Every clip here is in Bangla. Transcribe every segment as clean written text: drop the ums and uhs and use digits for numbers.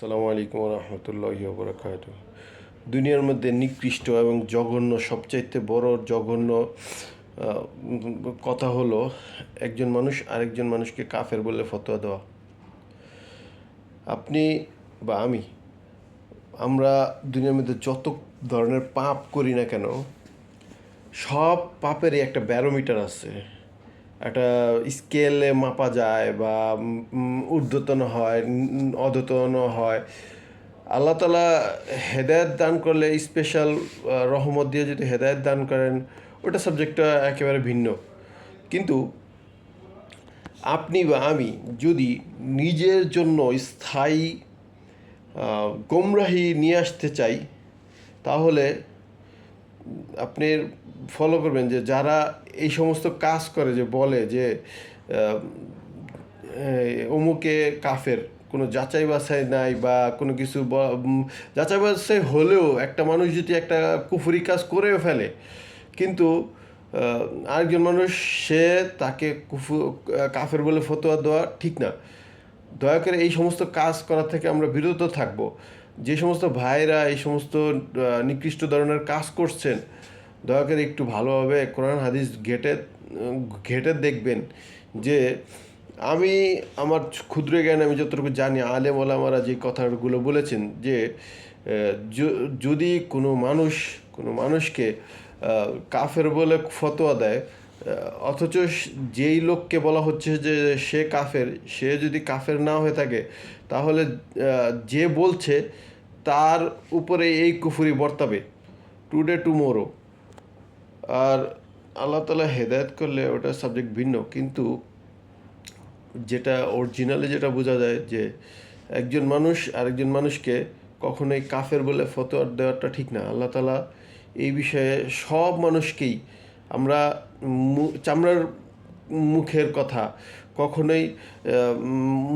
আসসালামু আলাইকুম রহমতুল্লাহি ওবরাকাতুহু। দুনিয়ার মধ্যে নিকৃষ্ট এবং জঘন্য সবচাইতে বড় জঘন্য কথা হলো একজন মানুষ আরেকজন মানুষকে কাফের বলে ফতোয়া দেওয়া। আপনি বা আমরা দুনিয়ার মধ্যে যত ধরনের পাপ করি না কেন, সব পাপেরই একটা ব্যারোমিটার আছে, একটা স্কেলে মাপা যায় বা ঊর্ধ্বতন হয়, অধতন হয়। আল্লাহ তালা হেদায়েত দান করলে স্পেশাল রহমত দিয়ে যদি হেদায়েত দান করেন, ওটা সাবজেক্টটা একেবারে ভিন্ন। কিন্তু আপনি বা আমি যদি নিজের জন্য স্থায়ী গোমরাহি নিয়ে আসতে চাই, তাহলে আপনি ফলো করবেন যে যারা এই সমস্ত কাজ করে, যে বলে যে অমুকে কাফের, কোনো যাচাই বাছাই নাই বা কোনো কিছু যাচাই বাছাই হলেও একটা মানুষ যদি একটা কুফরি কাজ করেও ফেলে, কিন্তু আরেকজন মানুষ সে তাকে কাফের বলে ফতোয়া দেওয়া ঠিক না। দয়া করে এই সমস্ত কাজ করা থেকে আমরা বিরত থাকব। যে সমস্ত ভাইরা এই সমস্ত নিকৃষ্ট ধরনের কাজ করছেন, দয়া করে একটু ভালোভাবে কোরআন হাদিস ঘেটে ঘেটে দেখবেন যে আমি আমার ক্ষুদ্র জ্ঞানে আমি যতটুকু জানি, আলেম ওলামারা যে কথাগুলো বলেছেন যে যদি কোনো মানুষকে কাফের বলে ফতোয়া দেয়, অথচ যেই লোককে বলা হচ্ছে যে সে কাফের, সে যদি কাফের না হয়ে থাকে, তাহলে যে বলছে তার উপরে এই কুফরি বর্তাবে টুডে টুমোরো। আর আল্লাহ তালা হেদায়েত করলে ওটা সাবজেক্ট ভিন্ন, কিন্তু যেটা অরিজিনালি যেটা বোঝা যায় যে একজন মানুষ আরেকজন মানুষকে কখনোই কাফের বলে ফতোয়া দেওয়াটা ঠিক না। আল্লাহ তালা এই বিষয়ে সব মানুষকেই, আমরা চামড়ার মুখের কথা কখনোই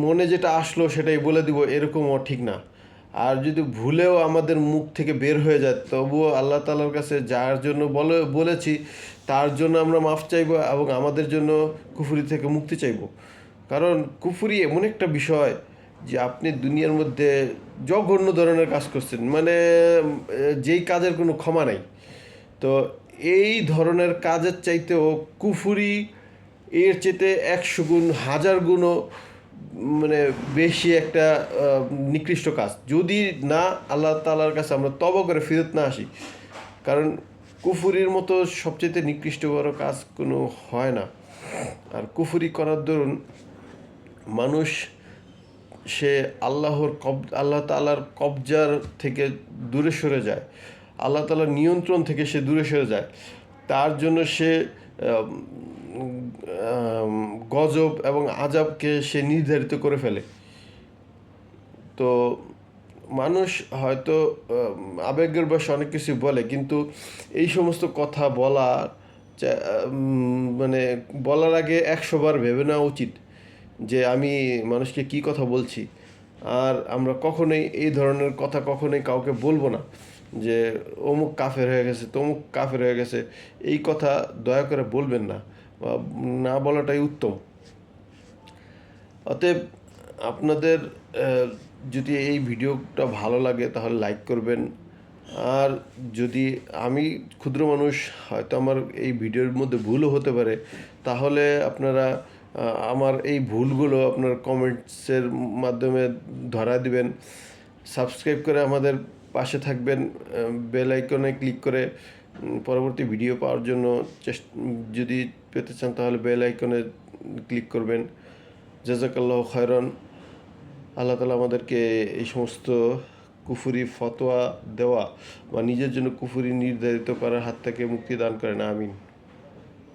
মনে যেটা আসলো সেটাই বলে দিব, এরকমও ঠিক না। আর যদি ভুলেও আমাদের মুখ থেকে বের হয়ে যায়, তবুও আল্লাহ তালার কাছে যার জন্য বলেছি তার জন্য আমরা মাফ চাইব এবং আমাদের জন্য কুফরি থেকে মুক্তি চাইব। কারণ কুফরি এমন একটা বিষয় যে আপনি দুনিয়ার মধ্যে জঘন্য ধরনের কাজ করছেন, মানে যেই কাজের কোনো ক্ষমা নাই। তো এই ধরনের কাজের চাইতেও কুফরি এর চেতে 100 গুণ 1000 গুণও মানে বেশি একটা নিকৃষ্ট কাজ, যদি না আল্লাহ তাআলার কাছে আমরা তওবা করে ফিরত না আসি। কারণ কুফুরির মতো সবচেয়ে নিকৃষ্ট বড় কাজ কোনো হয় না। আর কুফুরি করার দরুন মানুষ সে আল্লাহ তাআলার কবজার থেকে দূরে সরে যায়, আল্লাহ তাআলার নিয়ন্ত্রণ থেকে সে দূরে সরে যায়। তার জন্য সে গজব এবং আযাবকে সে নির্ধারিত করে ফেলে। তো মানুষ হয়তো আবেগের বশে অনেক কিছু বলে, কিন্তু এই সমস্ত কথা মানে বলার আগে 100 বার ভেবে নেওয়া উচিত যে আমি মানুষকে কি কথা বলছি। আর আমরা কখনোই এই ধরনের কথা কখনোই কাউকে বলবো না যে অমুক কাফের হয়ে গেছে, তমুক কাফের হয়ে গেছে। এই কথা দয়া করে বলবেন না, বা না বলাটাই উত্তম। অতএব আপনাদের যদি এই ভিডিওটা ভালো লাগে তাহলে লাইক করবেন। আর যদি আমি ক্ষুদ্র মানুষ, হয়তো আমার এই ভিডিওর মধ্যে ভুলও হতে পারে, তাহলে আপনারা আমার এই ভুলগুলো আপনার কমেন্টসের মাধ্যমে ধরা দিবেন। সাবস্ক্রাইব করে আমাদের পাশে থাকবেন, বেল আইকনে ক্লিক করে পরবর্তী ভিডিও পাওয়ার জন্য যদি পেতে চান তাহলে বেল আইকনে ক্লিক করবেন। জাযাকাল্লাহু খায়রান। আল্লাহ তাআলা আমাদেরকে এই সমস্ত কুফরি ফতোয়া দেওয়া বা নিজের জন্য কুফরি নির্ধারিত করার হাত থেকে মুক্তি দান করেন। আমিন।